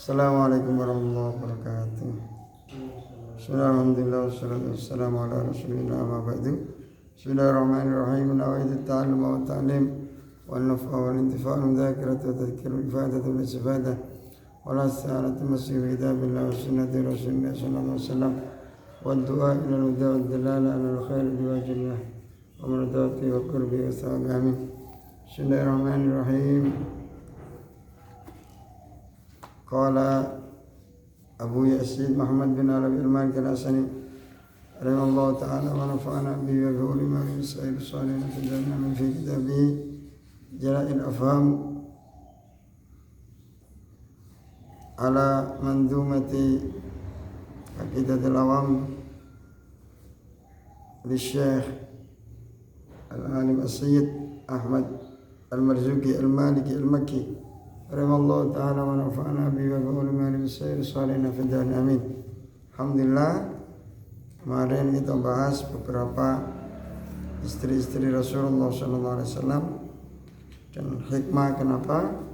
Assalamualaikum warahmatullahi wabarakatuh. Alhamdulillah wassalatu wassalamu ala rasulillah ma ba'du. Bismillahirrahmanirrahim. Nawaitu ta'allum wa ta'lim wa naf'a wa intifa' wa dzakiratu wa tadhkirul ifadatu wal istifadah wa la sa'alatu masih bi kitabillah wa sunnati rasulillah sallallahu alaihi wasallam wa du'a ila al-huda wa dalala ala al-khair bi wajhillah wa maradati wa qurbi wa sawabi amin. Bismillahirrahmanirrahim. Qala Abu Yazid Muhammad bin Alawi al-Maliki al-Asani rahimahullah ta'ala wa nafa'ana bihi wa bi ulama sa'il salihin fi jannah min fi kitabihi Jala'il Afham ala mandumati aqidatul awam li Syekh al-Alim as-Sayyid Ahmad al-Marzuki al-Maliki al-Makki rahimahullah ta'ala wa nafa'ana bihi wa bi ulama sa'il salihin fi jannah amin. Alhamdulillah, kemarin kita bahas beberapa istri-istri Rasulullah SAW dan hikmah kenapa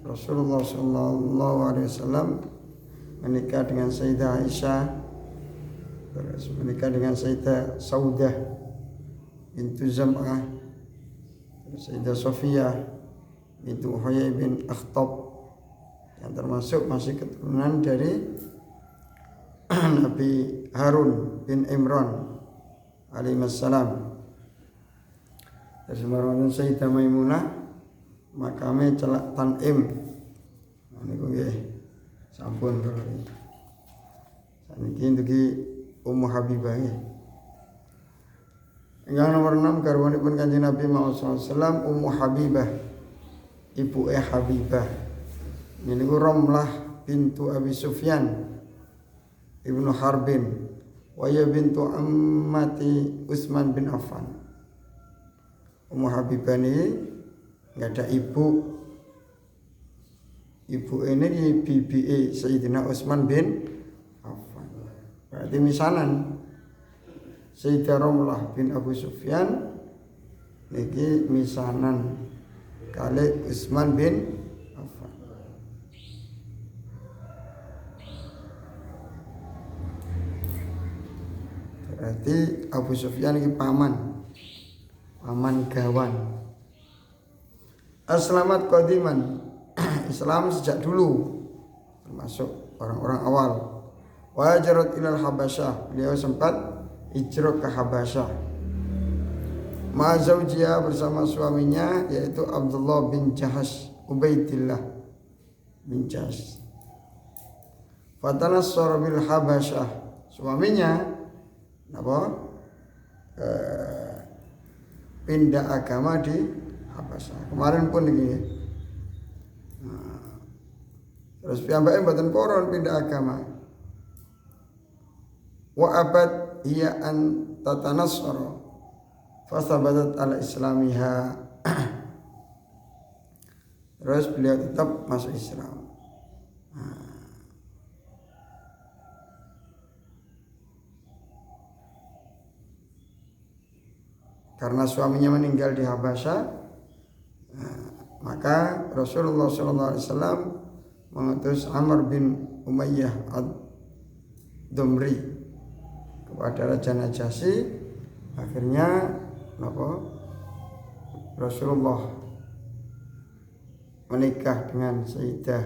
Rasulullah SAW menikah dengan Sayyidah Aisyah, menikah dengan Sayyidah Saudah bintu Zam'ah, Sayyidah Sofiyah bintu Huyai bin Akhtab, yang termasuk masih keturunan dari Nabi Harun bin Imran alaihissalam. Dari marwan Sayyidah Maimunah makame celak Tanim. Niku nggih sampun karo. Saniki ndugi Ummu Habibah nggih. Yang nomor 6 garwanipun Kanjeng Nabi Muhammad SAW Ummu Habibah, ibu Habibah. Ini niku Ramlah bintu Abi Sufyan ibnu Harbin wa ya bintu ammati Utsman bin Affan. Ummu Habibah ini enggak ada ibu. Ibu ini bibi Sayyidina Utsman bin Affan. Berarti misanan Sayyidah Ramlah bin Abu Sufyan niki misanan kali Utsman bin Affan. Berarti Abu Sufyan ini paman gawan. Aslamat qadiman, Islam sejak dulu, termasuk orang-orang awal. Wajarat ilal Habasyah, beliau sempat hijrah ke Habasyah. Ma'azawjiyah bersama suaminya yaitu Abdullah bin Jahash, Ubaidillah bin Jahash. Fatanassara bil Habasyah, suaminya pindah agama di Habasyah. Kemarin pun begini. Terus piyambake mboten poron pindah agama. Wa abad hiya an tatanassara fasabatat ala islamiha. Terus beliau tetap masuk Islam. Karena suaminya meninggal di Habasyah, maka Rasulullah SAW mengutus Amr bin Umayyah ad-Dumri kepada Raja Najasyi. Akhirnya Rasulullah menikah dengan Sayyidah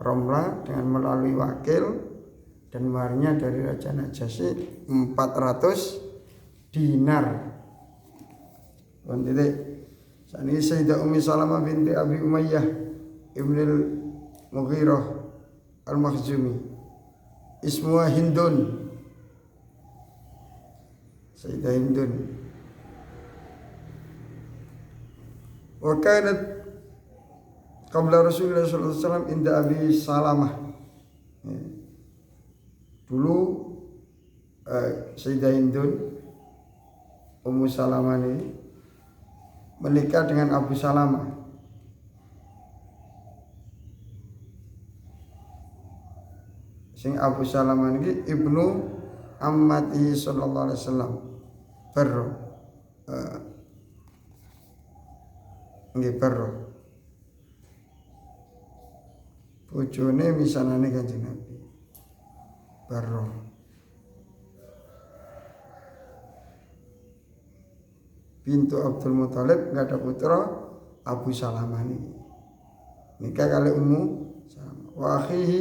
Ramlah dengan melalui wakil, dan maharnya dari Raja Najasyi 400 dinar. Sani Sayyidah Ummi Salamah binti Abi Umayyah ibnil Mughirah al-Makhzumi, ismuha Hindun, Sayyidah Hindun. Wa kanat qabla Rasulullah sallallahu alaihi wasallam inda Abi Salamah. Dulu Sayyidah Hindun Ummu Salamah ini menikah dengan Abu Salamah. Sing Abu Salamah ini ibnu ammati sallallahu alaihi wasallam. Barro. bojone misanane Kanjeng Nabi. Barroh. Bintu Abdul Muthalib enggak ada putra Abu Salamah ini. Nikah kali Ummu Salamah. Wa akhihi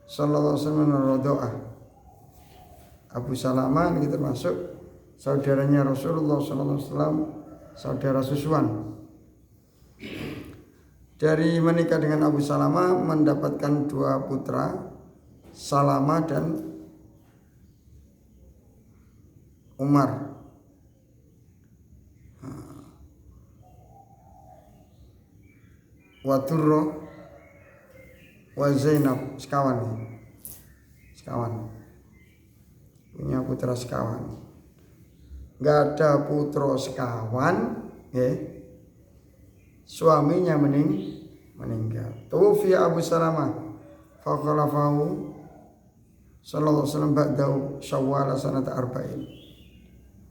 sallallahu alaihi wasallam radha'ah. Abu Salamah ini termasuk saudaranya Rasulullah sallallahu alaihi wasallam, saudara susuan. Dari menikah dengan Abu Salamah mendapatkan 2 putra, Salamah dan Umar. Wa Durrah wa Zainab, sekawan. Punya putra sekawan. Enggak ada putra sekawan, suaminya meninggal. Tuwfi Abu Salamah fa khalafahu sallallahu alaihi wasallam ba'dahu Syawal sanata arba'in.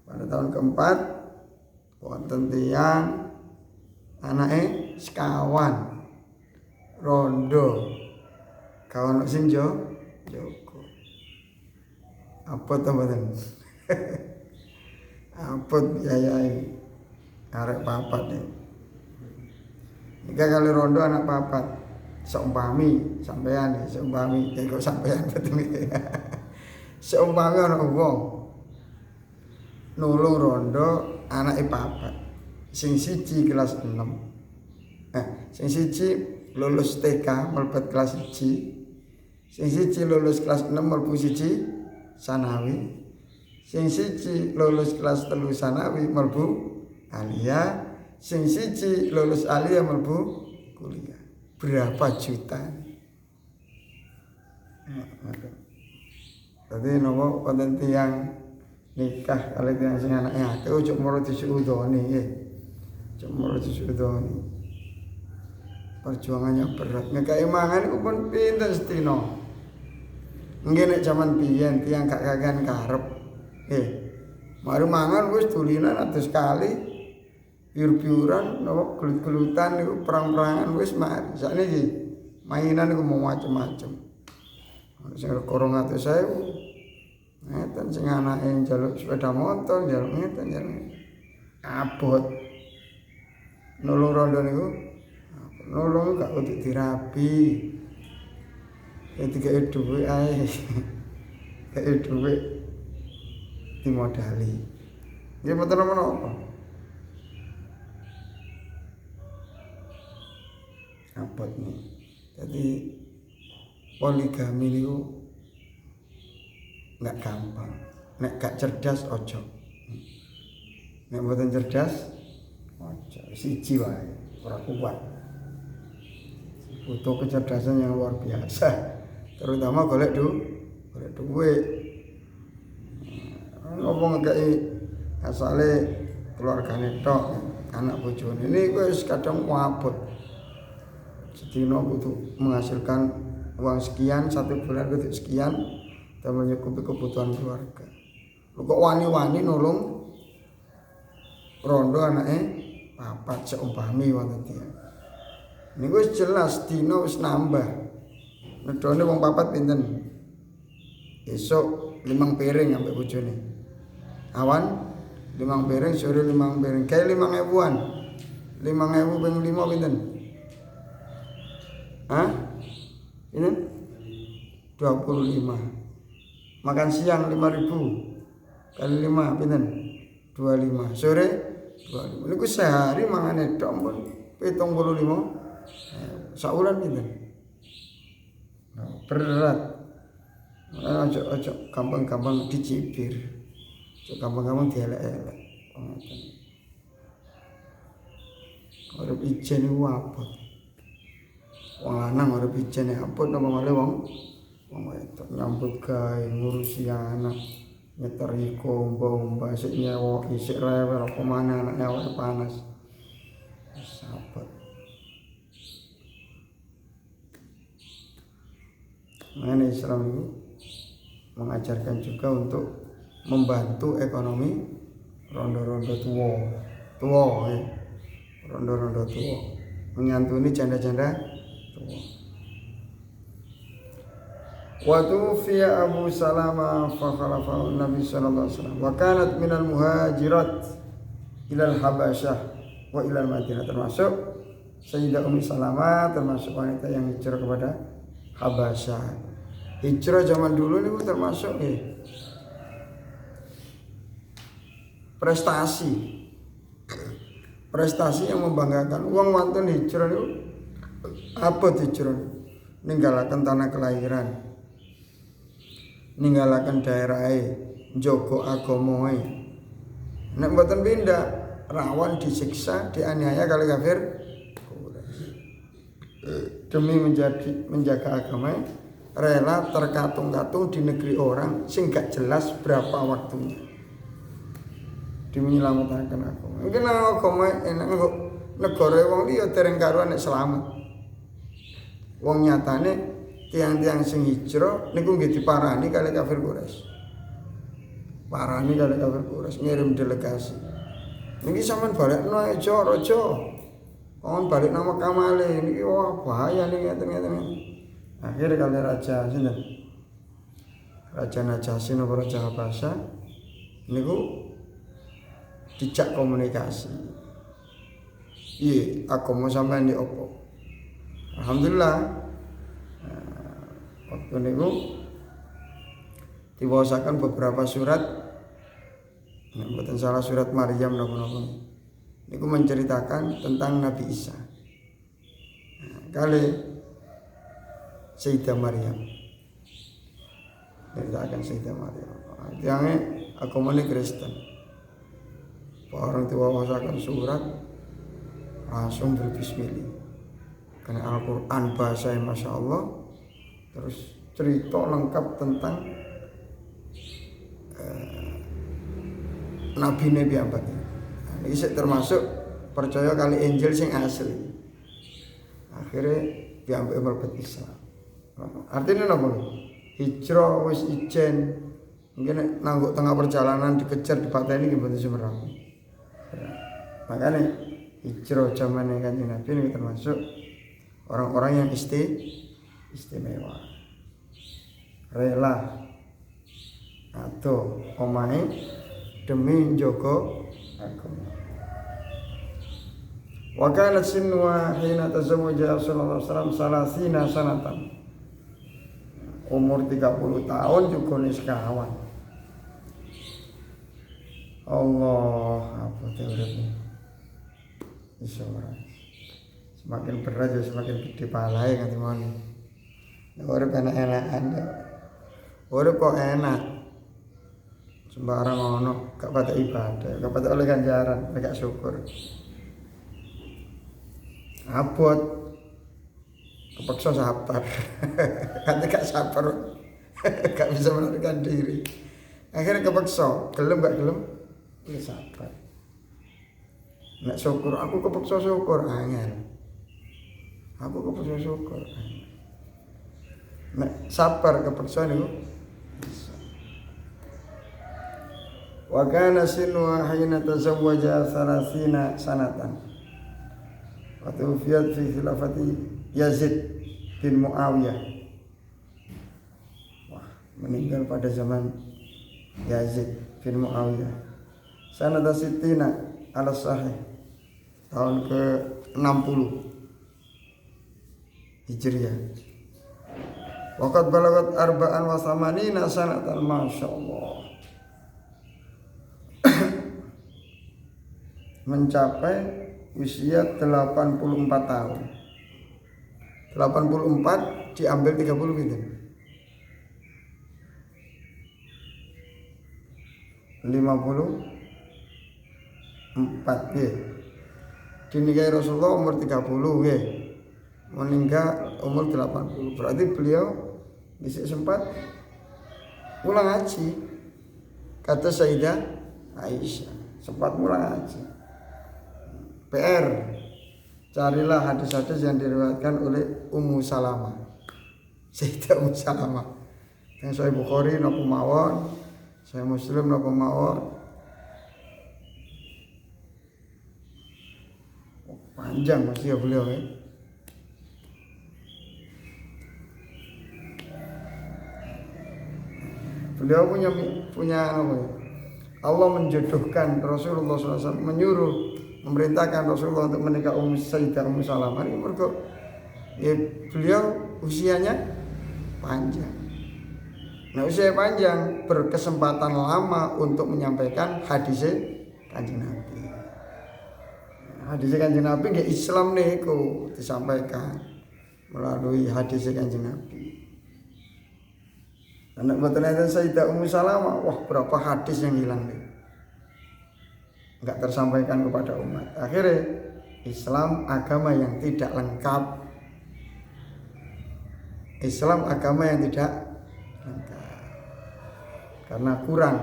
Pada tahun keempat wonten tiyang anake sekawan rondo kawan sing Joko. Apa to mboten? Apa biayai arek papat nih. Nikah kali rondo anak papat. Seumpami sampean nih, seumpami kok sampean betul iki. Seumpami ana wong nulung rondo anake papat. Sing siji kelas 6. Sing siji lulus TK mlebet kelas 1. Sing siji lulus kelas 6 mlebu siji sanawi. Sing siji lulus kelas 3 sanawi mlebu aliyah. Sing siji lulus aliyah mlebu kuliah. Berapa juta? Tadi nopo wonten tiyang nikah kali tiyang sing anake akeh ojo moro disuudoni nggih. Ojo moro disuudoni. Perjuangannya berat. Ngekaki mangan iku pun pinten sedina. Nggih nek jaman biyen tiyang gak kakean karep. Mari mangan wis dulinan atus kali. Piur-piuran napa gelut-gelutan niku perang-perangan wis mari. Sakniki mainan niku mau macem-macem. Sing 200.000. Ngeten sing anake njaluk sepeda motor, njaluk ngeten. Abot. Nulung rondo niku nulung gak kudu dirabi. Dikei dhuwit ae. Dikei dhuwit dimodali. Nggih mboten menapa. Abot nih. Jadi poligami niku enggak gampang. Nek gak cerdas ojo. Nek mboten cerdas ojo. Siji wae ora kuat. Butuh kecerdasan yang luar biasa. Terutama golek duit. Ngomong ngekei asale keluargane tok, anak bojone. Ini wis kadang wabot. Sedina kudu menghasilkan uang sekian, 1 bulan kudu sekian dan mencukupi kebutuhan keluarga. Lu kok wani-wani nulung rondo anake papat seumpami wonten tiyang. Niku wis jelas dina wis nambah. Nedone wong papat pinten? Esuk 5 piring ambek bojone. Awan 5 piring, sore 5 piring. Kae 5.000-an. 5.000 ping 5 pinten? Ini 25. Makan siang 5.000 kali 5 pinten? 25. Sore 25. Niku sehari mangane tok pun 75. Saulan pinten? Berat. Ojo gampang-gampang dicibir. Ojo gampang-gampang dielek-elek. Urip ijen iku abot. Wong lanang urip ijen abot napa malih wong wedok nyambut gawe ngurusi anak, nyeteri kombo, sik nyewa, isik rewel apa maneh anake awake panas. Abot. Nah, Islam itu mengajarkan juga untuk membantu ekonomi rondo-rondo tua, rondo-rondo tua, menyantuni janda-janda tua. Wa tufiya Abu Salamah fa khalafahu Nabi sallallahu alaihi wasallam wa kanat minal muhajirat ilal Habasyah wa ilal Madinah, termasuk Sayyidah Ummi Salamah, termasuk wanita yang hijrah kepada Habasyah. Hijrah zaman dulu ini termasuk prestasi yang membanggakan. Wong wonten hijrah niku apa hijrah? Ninggalaken tanah kelahiran, ninggalaken daerahe, njogo agamae. Nek mboten pindah rawan disiksa, dianiaya kali kafir. Demi menjaga agama, rela terkatung-katung di negeri orang sing gak jelas berapa waktunya demi menyelamatkan agama. Mungkin agama enak kok negara wong liya dereng karuan nek selamat. Wong nyatane tiang-tiang sing hijrah niku nggih diparani kali kafir Quraisy. Parani kali kafir Quraisy ngirim delegasi. Niki sampean balekno aja raja. Kon balik nama kamale niki wah bahaya nih ngeten-ngeten. Akhirnya kali raja sinten? Raja Najasyi napa Raja Habasyah niku dijak komunikasi. Iya, agama sampean di opo? Alhamdulillah. Waktu niku diwasakan beberapa surat. Mboten salah surat Maryam napa-napa. Niku menceritakan tentang Nabi Isa. Kali Sayyidah Maryam. Ceritakan Sayyidah Maryam. Tiangnya agama ini Kristen. Orang tua wasakan surat langsung berbismillah. Karena Al-Quran bahasa yang Masya Allah. Terus cerita lengkap tentang Nabi ambaknya. Ini termasuk percaya kali Injil sing asli. Akhirnya diambil mlebet Islam. Artinya apa? Hijrah wis ijen. Mungkin nangguk tengah perjalanan dikejar dipateni nggih mboten semerang. Makanya hijrah zaman Kanjeng Nabi ini termasuk orang-orang yang istimewa. Rela atau omahe demi njogo agama. Wa kana sinwa hina tazawwaja Rasulullah sallallahu alaihi wasallam sanatan. Umur 30 tahun juga nih sekawan. Allah apa teorinya? Insyaallah. Semakin berat ya semakin gede palahe nganti moni. Urip enak-enakan. Urip kok enak. Sembarang ono, gak pada ibadah, gak pada oleh ganjaran, gak syukur. Abot kepaksa sabar. Kan gak sabar. Gak bisa menentukan diri. Akhirnya kepaksa, gelem gak gelem? Ya sabar. Nek syukur, aku kepaksa syukur angel. Aku kepaksa syukur. Nek sabar kepaksa niku bisa. Wa kana sinwa hina tazawwaja 30 sanatan. Wa tuwfiyat fi khilafati Yazid bin Muawiyah. Wah, meninggal pada zaman Yazid bin Muawiyah. Sanata sittina ala sahih. Tahun ke-60 Hijriah. Waqad balagat arba'an wa samanina sanatan, masyaallah. Mencapai usia 84 tahun. 84 diambil 30 gitu. 54 ya. Dinikahi Rasulullah umur 30 ya. Meninggal umur 80. Berarti beliau bisa sempat pulang haji. Kata Sayyidah Aisyah, sempat pulang haji. PR, carilah hadis-hadis yang diriwayatkan oleh Ummu Salamah, Sayyidah Ummu Salamah. Yang Sahih Bukhari napa mawon, Sahih Muslim napa mawon. Panjang masih ya beliau ya. Beliau punya apa ya? Allah menjodohkan Rasulullah SAW, memerintahkan Rasulullah untuk menikah Sayyidah Ummu Salamah. Ini mergo ya, beliau usianya panjang. Nah, usia panjang berkesempatan lama untuk menyampaikan hadis Kanjeng Nabi. Hadis Kanjeng Nabi nggih Islam niku disampaikan melalui hadis Kanjeng Nabi. Anak mboten enten Sayyidah Ummu Salamah, wah berapa hadis yang hilang nih. Enggak tersampaikan kepada umat. Akhirnya Islam agama yang tidak lengkap. Islam agama yang tidak lengkap. Karena kurang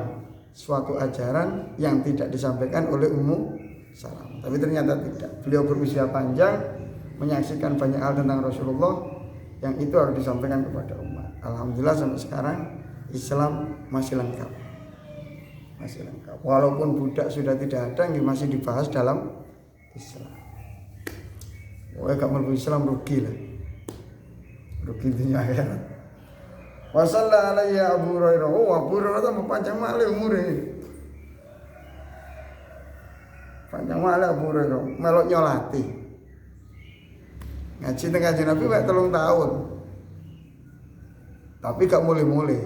suatu ajaran yang tidak disampaikan oleh Ummu Salamah. Tapi ternyata tidak. Beliau berusia panjang, menyaksikan banyak hal tentang Rasulullah yang itu harus disampaikan kepada umat. Alhamdulillah sampai sekarang Islam masih lengkap. Masih lengkap. Walaupun budak sudah tidak ada, masih dibahas dalam Islam. Wah, gak mau Islam rugi lah. Rugi dunia akhirat. Wa sallallahu alaihi Abu Hurairah. Oh, Abu Hurairah itu panjang malih umure. Panjang malih Abu Hurairah, melok nyolati. Ngaji teng Kanjeng Nabi wek 3 tahun. Tapi gak mulai-mulai.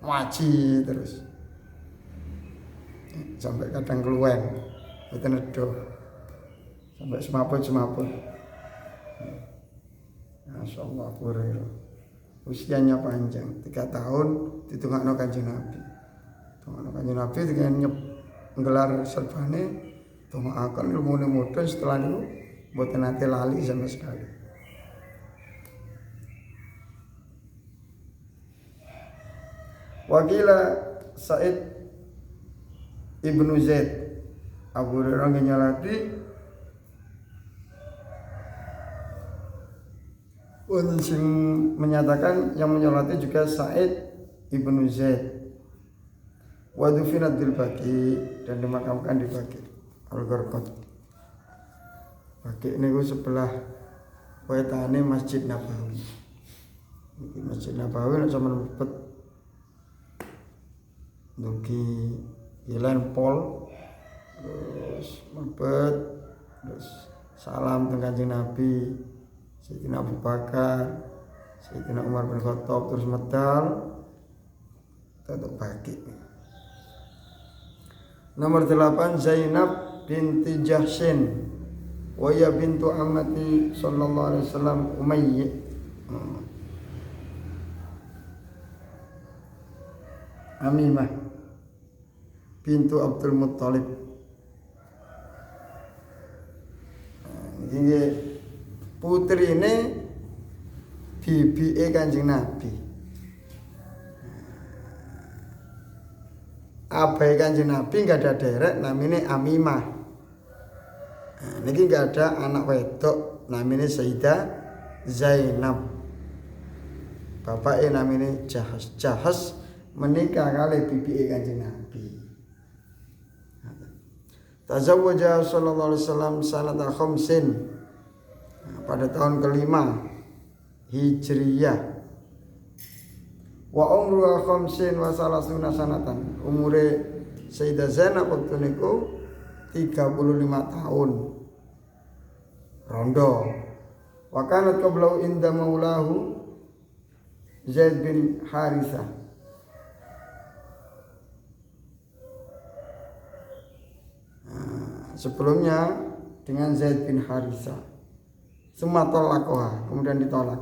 Ngaji terus. Sampai kadang keluwen. Mboten edoh. Sampai semaput. Masyaallah Abu Hurairah. Usianya panjang, 3 tahun ditungakno Kanjeng Nabi. Tungakno Kanjeng Nabi dengan nggelar serbane, tungakaken ilmune mudhun setelah itu mboten nate lali sama sekali. Wakila Said Ibnu Zaid Abu Hurairah nyolati sing menyatakan yang menyolati juga Said Ibnu Zaid wa dufinat bil Baqi dan dimakamkan di Baqi Al-Gharqad. Baqi niku sebelah wetane Masjid Nabawi. Iki Masjid Nabawi nek sampeyan mlebet dugi Jalan Pol, terus mepet, terus salam teng Kanjeng Nabi, Sayyidina Abu Bakar, Sayyidina Umar bin Khattab, terus medal, tutup Baqi. Nomor 8 Zainab binti Jahsyin, waya bintu ammati sallallahu alaihi wasallam Umayyah. Amimah bintu Abdul Muttalib. Ini putri ini bibi Kanjeng Nabi. Abai Kanjeng Nabi nggak ada derek, namanya Amimah. Ini nggak ada anak wedok, namanya Sayyidah Zainab. Bapaknya namanya Jahas menikah kali bibi Kanjeng Nabi. Tazawwaja sallallahu alaihi wasallam sanata khamsin, pada tahun kelima Hijriyah. Wa umruha khamsin wa salasuna sanatan. Umure Sayyidah Zainab waktu niku 35 tahun. Rondo. Wa kanat qablau inda maulahu Zaid bin Harithah. Sebelumnya dengan Zaid bin Harithah. Sumatolakoha, kemudian ditolak.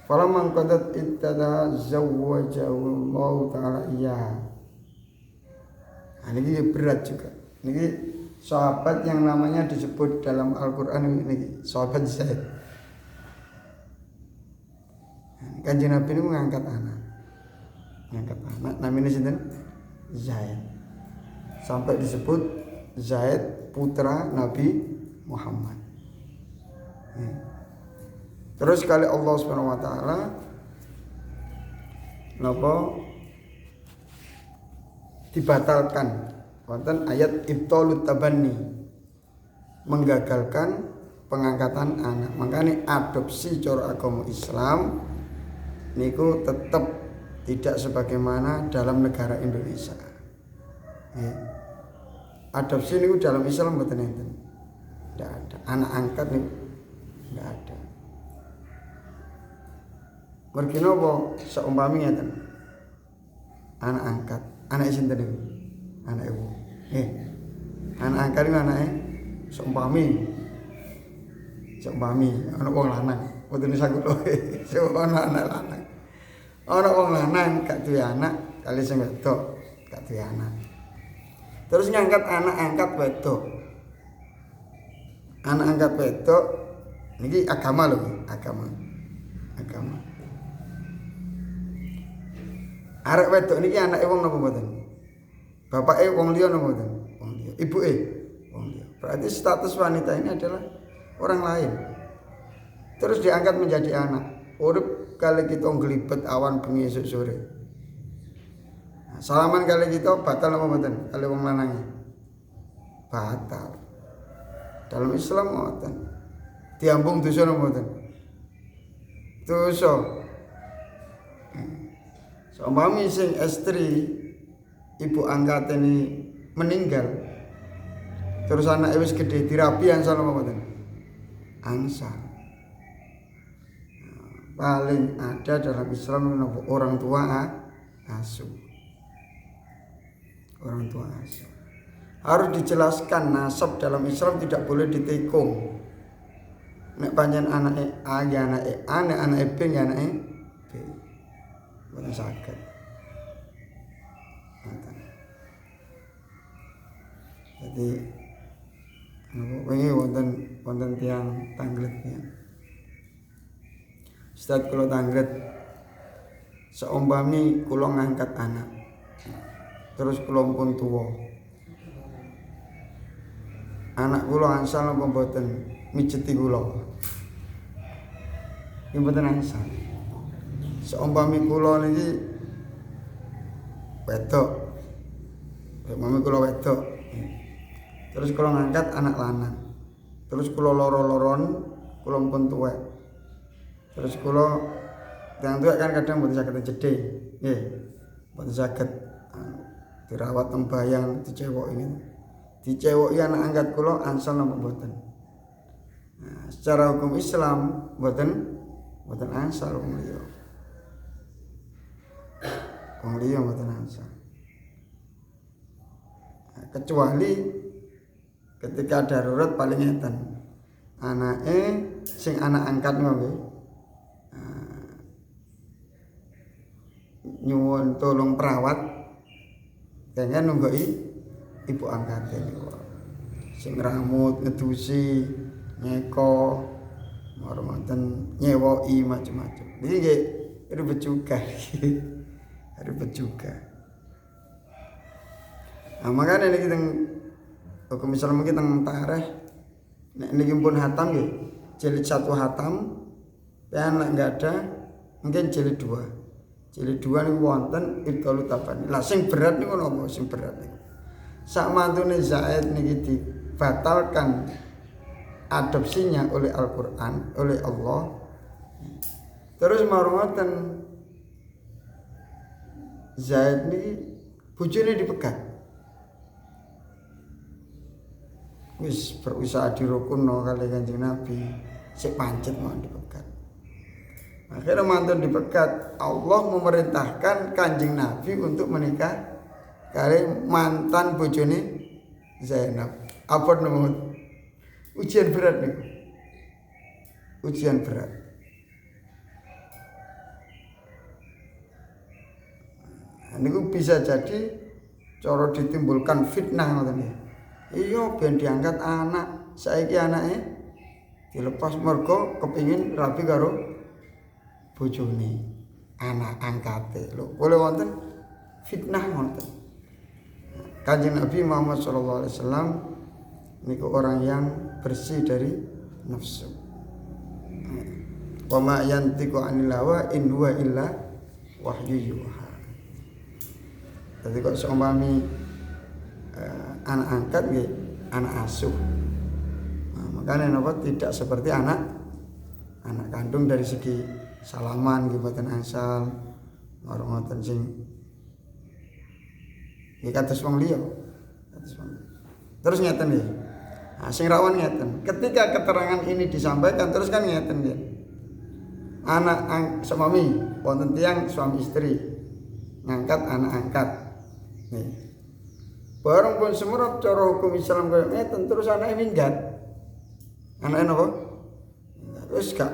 Falamman qadat ittada zawwajahu Allah taala iya. Ini berat juga. Ini sahabat yang namanya disebut dalam Al-Qur'an ini sahabat Zaid. Kanjeng Nabi ini mengangkat anak. Namanya sinten? Zaid. Sampai disebut Zaid putra Nabi Muhammad. Terus kali Allah Subhanahu wa taala napa dibatalkan wonten ayat ibtalut tabanni, menggagalkan pengangkatan anak. Makanya adopsi cara agama Islam niku tetap tidak sebagaimana dalam negara Indonesia. Ya. Adopsi niku dalam Islam mboten enten. Tidak ada. Anak angkat niku tidak ada. Mergi napa saumpami ngeten. Anak angkat, anak sinten niku? Anak ibu. Anak angkat niku anake saumpami ana wong lanang, mboten saged ana anak lanang. Ana wong lanang gak duwe anak, kali sing wedok gak duwe anak. Terus ngangkat anak angkat wedok. Anak angkat wedok niki agama lho, agama. Arek wedok niki anake wong napa mboten? Bapake wong liya napa mboten? Wong liya. Ibuke wong liya. Berarti status wanita ini adalah orang lain. Terus diangkat menjadi anak. Urip kali kita nglibet awan bengi esuk sore. Nah, salaman kali kita batal apa mboten? Kali wong lanang. Batal. Dalam Islam mboten. Diambung dosa napa mboten? Dosa. Seumpami sing istri ibu angkat ini meninggal, terus anak wis gede dirabi angsal apa mboten? Angsal. Paling ada dalam Islam orang tua asuh. Orang tua asuh. Harus dijelaskan nasab dalam Islam tidak boleh ditekung. Nek pancen anake A ya anake A, nek anake B ya anake B. Boten saged. Jadi wingi wonten tiyang Tanglet ya. Ustaz kula Tanglet saumpami kula ngangkat anak. Terus kula pun tuwa. Anak kula angsal apa mboten mijeti kula. Nggih mboten angsal. Saumpami kula niki wedok. Mami kula wedok. Terus kula ngangkat anak lanang. Terus kula loro-loron, kula pun tuwek. Terus kula tiyang tuwek kan kadang mboten saged jedhe. Nggih. Mboten saged dirawat tembayang dicewoki. Dicewoki anak angkat kula ansal napa mboten. Nah, secara hukum Islam mboten ansal wong liya. Wong liya mboten ansal. Nah, kecuali ketika darurat paling ngeten. Anake sing anak angkat nggih. Nyuwun tolong perawat dengan nungguki ibu angkate niku. Sing rambut ngedusi, nyeko, marmaten nyewoki macam-macam. Iki nggih ribet juga. Ribet juga. Nah, makanya niki teng hukum Islam iki teng tarikh nek niki pun hatam nggih, jilid 1 hatam, anak enggak ada, mungkin jilid 2. Jilid 2 niku wonten Ibtalut Tabani. Lah sing berat niku napa sing berat niku? Sak mantune Zaid niki dibatalkan adopsinya oleh Al-Qur'an, oleh Allah. Terus marwatan Zaid niki bojone dipegat. Wis berusaha dirukunno kali Kanjeng Nabi, sik pancet mau dipegat. Akhirnya mantun dipegat, Allah memerintahkan Kanjeng Nabi untuk menikah kali mantan bojone Zainab. Apa namanya? Ujian berat nih. Ujian berat. Nah, ini bisa jadi cara ditimbulkan fitnah ngoten iki. Iya ben diangkat anak, saiki anake dilepas mergo kepingin rabi karo bojone, anak angkate. Lho, boleh wonten fitnah wonten. Kanjeng Nabi Muhammad sallallahu alaihi wasallam niku orang yang bersih dari nafsu. Wa ma yantiqu 'anil hawa in huwa illa wahyu yuha. Jadi kok seumpami anak angkat nggih anak asuh. Nah, makanya napa tidak seperti anak kandung dari segi salaman nggih boten angsal, Marang ngoten sing iki kados wong liya. Terus ngeten nggih. Nah, sing rawon ngeten. Ketika keterangan ini disampaikan terus kan ngeten nggih. Anak suami wonten tiyang suami istri ngangkat anak angkat. Nih. Bareng pun semurap cara hukum Islam kaya ngeten terus anake minggat. Anake napa? Terus gak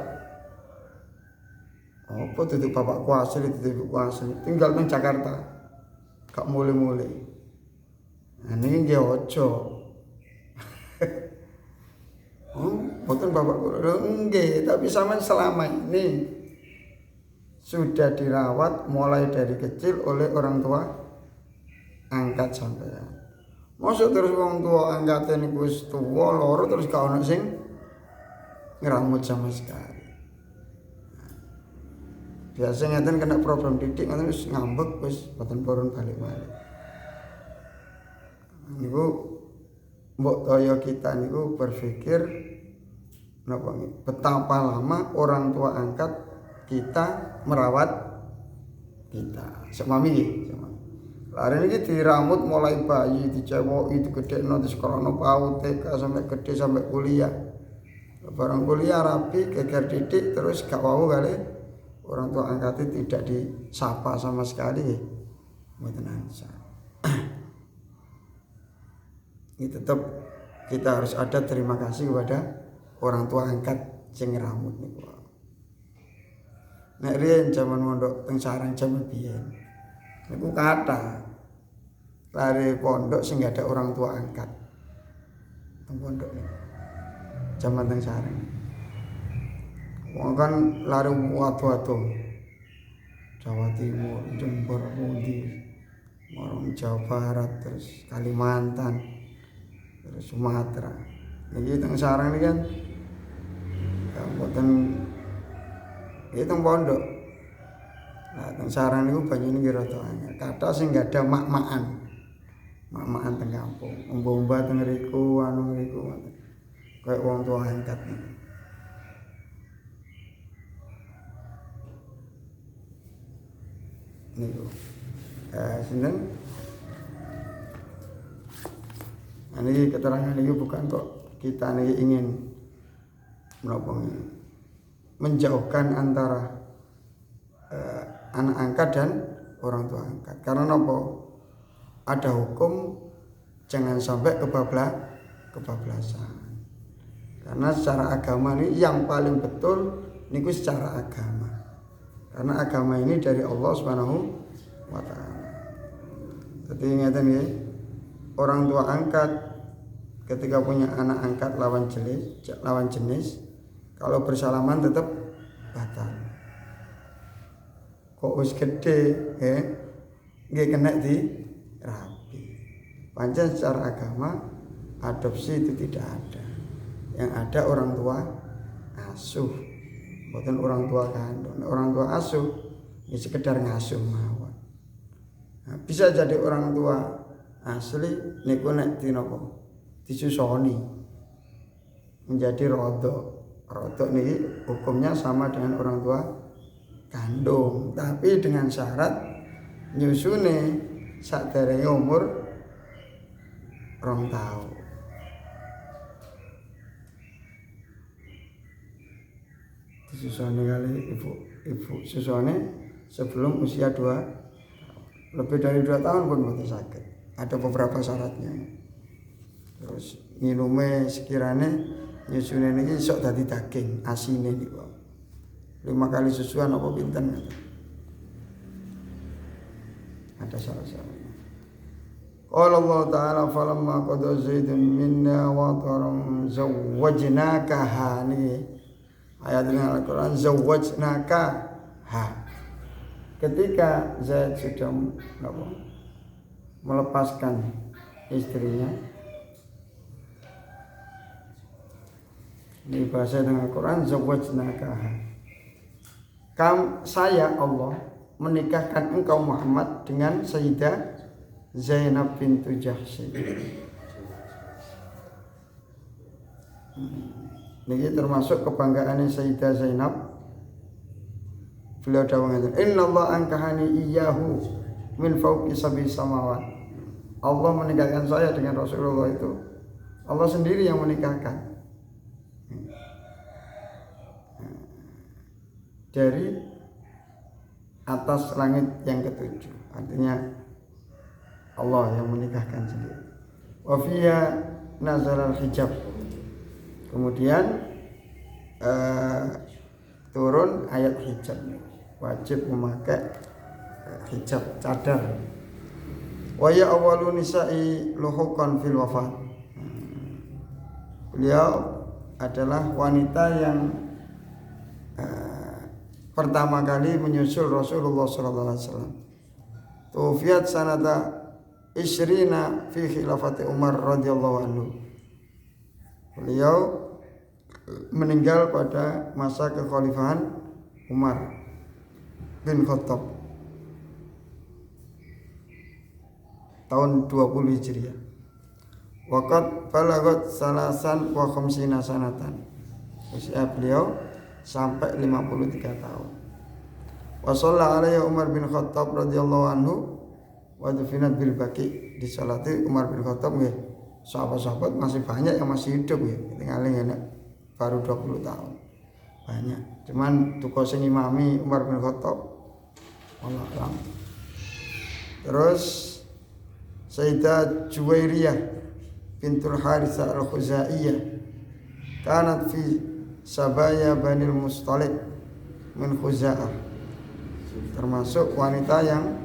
apa tutup bapakku asli, tutup ibuku asli. Tinggal nang Jakarta. Gak mulai-mulai. Nah, ini nggih aja. Mboten bapakku. Nggih, tapi sampean selama ini sudah dirawat mulai dari kecil oleh orang tua angkat sampean. Mosok terus wong tua angkate niku wis tuwa loro terus gak ono sing ngramut sama sekali. Biasanya ngeten kena problem didik ngoten wis ngambek wis boten purun balik-balik. Niku mbok toyo kita niku berpikir napa betapa lama orang tua angkat kita merawat kita. Semami nggih, semami. Lare niki diramut mulai bayi, dicewoki, digedhekno di sekolah PAUD, TK sampai gede sampai kuliah. Barang kuliah rapi, geger didik terus gak wau kali orang tua angkatnya tidak disapa sama sekali. Mboten ansah. Ini tetap kita harus ada terima kasih kepada orang tua angkat sing ngramut niku. Nek riyen jaman mondok teng sarang jaman biyen niku kathah lari pondok sing gak ada orang tua angkat teng pondok niku. Jaman teng sarang. Wong kan lari watu-watu. Jawa Timur, Jember, Pundi, marang Jawa Barat, terus Kalimantan, terus Sumatera. Niki teng sarang niki kan mboten iki teng pondok. Nah, teng sarang niku banyune nggih rada anyar. Kathah sing gak ada mak-makan. Mak-makan teng kampung. Mbah-mbah teng ngriku, anu ngriku ngoten. Kayak wong tua angkat niku. Niku. Sinten? Ini keterangan ini bukan kok kita ini ingin menjauhkan antara anak angkat dan orang tua angkat. Karena apa? Ada hukum jangan sampai kebablasan. Karena secara agama ini yang paling betul niku secara agama. Karena agama ini dari Allah Subhanahu wa taala. Jadi ngeten nggih, orang tua angkat ketika punya anak angkat lawan jenis kalau bersalaman tetap batal. Kok wis gede nggih kena di rapi. Pancen secara agama adopsi itu tidak ada. Yang ada orang tua asuh. Bukan orang tua kandung. Orang tua asuh ya sekedar ngasuh mawon. Nah, bisa jadi orang tua asli niku nek dinapa disusoni menjadi rodok. Rodok niki hukumnya sama dengan orang tua kandung, tapi dengan syarat nyusune saderenge umur 2 tahun. Disusoni kali ibu susone sebelum usia 2 lebih dari 2 tahun pun mboten sakit. Ada beberapa syaratnya. Terus nginume sekiranya nyusune niki sok dadi daging asine niku. 5 kali susuan apa pinten. Ada syarat-syaratnya. Qala Allah Ta'ala falamma qada Zaidun minna wa taram zawwajnakaha niki. Ayat dengan Al-Quran zawwajnakaha. Ketika Zaid sudah melepaskan istrinya, ini bahasa dengan Al-Quran zawwajnakaha. Saya Allah menikahkan engkau Muhammad dengan Sayyidah Zainab bintu Jahsy. Ini termasuk kebanggaan Sayyidah Zainab Beliau dawuh ngeten, "Innallaha ankahani iyyahu min fawqi sab'i samawat." Allah menikahkan saya dengan Rasulullah itu. Allah sendiri yang menikahkan. Dari atas langit yang ketujuh. Artinya Allah yang menikahkan sendiri. Wa fiha nazalal hijab. Kemudian turun ayat hijab. Wajib memakai hijab, cadar. Wa ya awwalu nisa'i luhuqan fil wafat. Beliau adalah wanita yang pertama kali menyusul Rasulullah sallallahu alaihi wasallam. Tufiat sanata isrina fi khilafati Umar radhiyallahu anhu. Beliau meninggal pada masa kekhalifahan Umar bin Khattab tahun 20 Hijriah. Waqat balagat salasan wa khamsina sanatan. Usia beliau sampai 53 tahun. Wa shalla alaihi Umar bin Khattab radhiyallahu anhu wa dufinat bil Baqi. Disalati Umar bin Khattab nggih. Sahabat-sahabat masih banyak yang masih hidup nggih. Tinggalin enak baru 20 tahun. Banyak. Cuman tuko sing imami Umar bin Khattab Allah alam. Terus Sayyidah Juwairiyah bintul Haritsah al-Khuzaiyah kanat fi Sabaya Banil Mustalik min Khuza'ah, termasuk wanita yang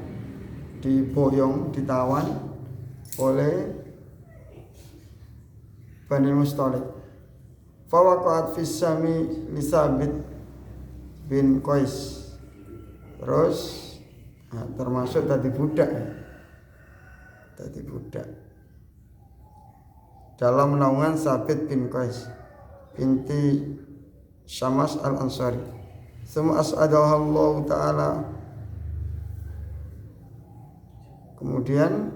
diboyong, ditawan oleh Banil Mustalik. Fawaqa'at fi Sami li Sabit bin Qais. Terus termasuk tadi budak dalam naungan Sabit bin Qais binti Syamas al-Ansari. Summa as'adaha Allah Ta'ala. Kemudian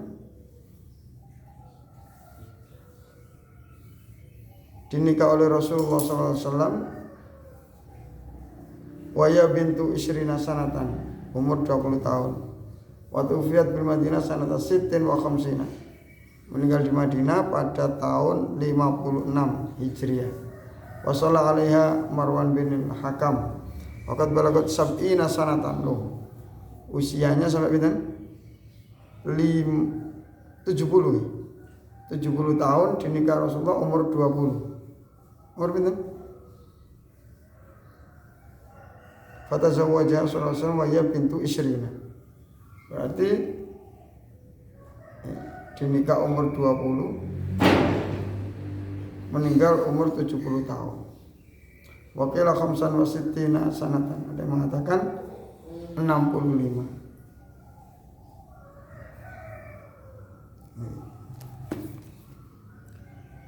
dinikah oleh Rasulullah SAW. Waya bintu isrina sanatan, umur 20 tahun. Wa tuwfiyat bil Madinah sanata sittin wa khamsina. Meninggal di Madinah pada tahun 56 Hijriah. Wa shalla 'alaiha Marwan bin Hakam. Waqad balagat sab'ina sanatan. Loh. Usianya sampai pinten? 70 tahun dinikah Rasulullah umur 20. Umur pinten? Fatazawwaja sallallahu alaihi wasallam wa ya bintu isrina. Berarti dinikah umur 20, meninggal umur 70 tahun. Wakila khamsan wa sittina sanatan. Ada yang mengatakan 65.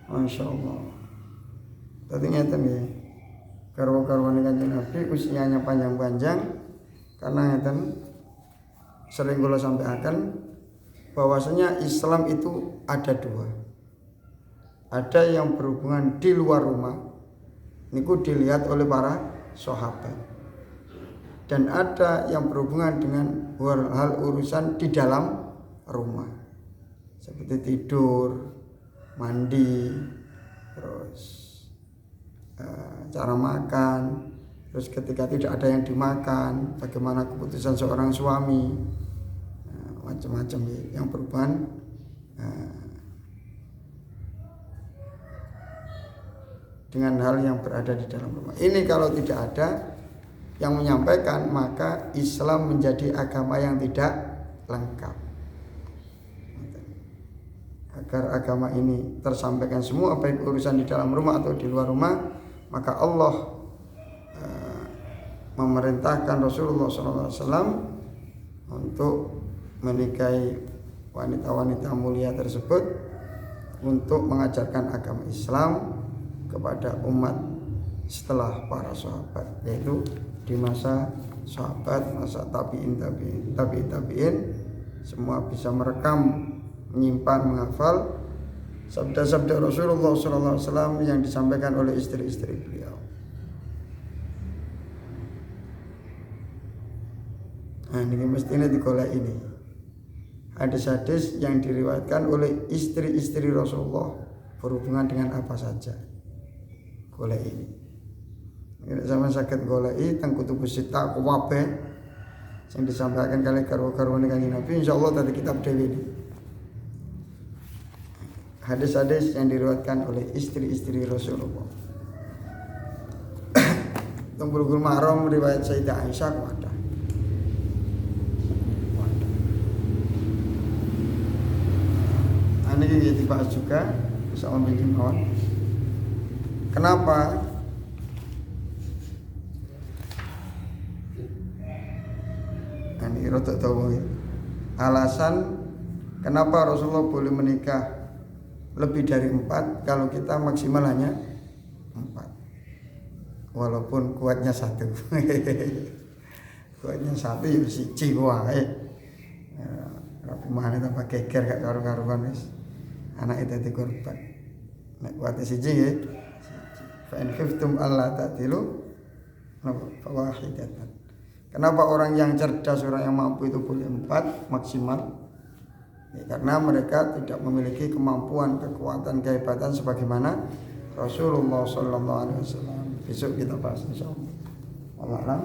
Masya Allah. Tadi ngeten ya, karwa-karwane Kanjeng Nabi usianya panjang-panjang karena ngeten sering kula sampaikan bahwasanya Islam itu ada dua. Ada yang berhubungan di luar rumah, niku dilihat oleh para sahabat. Dan ada yang berhubungan dengan hal urusan di dalam rumah, seperti tidur, mandi, terus cara makan, terus ketika tidak ada yang dimakan, bagaimana keputusan seorang suami, macam-macam yang berhubungan dengan hal yang berada di dalam rumah. Ini kalau tidak ada yang menyampaikan, maka Islam menjadi agama yang tidak lengkap. Agar agama ini tersampaikan semua, baik urusan di dalam rumah atau di luar rumah, maka Allah memerintahkan Rasulullah SAW untuk menikahi wanita-wanita mulia tersebut untuk mengajarkan agama Islam kepada umat setelah para sahabat, yaitu di masa sahabat, masa tabi'in, semua bisa merekam, menyimpan, menghafal sabda-sabda Rasulullah SAW yang disampaikan oleh istri-istri beliau. Nah, ini mestinya digolek ini. Hadis-hadis yang diriwayatkan oleh istri-istri Rasulullah berhubungan dengan apa saja. Golek ini. Nek sampeyan saged goleki teng kutubus sita kabeh sing disampaikan kali karo-karone Kanjeng Nabi, insyaallah tadi kitab dhewe ini. Hadis-hadis yang diriwayatkan oleh istri-istri Rasulullah. Teng Bulughul Maram riwayat Sayyidah Aisyah wadah. Ini dibahas juga sama bikin kawan. Kenapa? Ini rotok tahu. Alasan kenapa Rasulullah boleh menikah lebih dari 4 kalau kita maksimal hanya 4. Walaupun kuatnya 1. Kuatnya 1 ya siji wae. Rapi mana tambah geger gak karu-karuan wis. Anak itu dadi korban. Nek kuatnya siji nggih. Fa in khiftum alla ta'dilu fawahidatan. Kenapa orang yang cerdas, orang yang mampu itu boleh 4 maksimal? Ya, karena mereka tidak memiliki kemampuan, kekuatan, kehebatan sebagaimana Rasulullah sallallahu alaihi wasallam. Besok kita bahas insyaallah. Wallahu a'lam.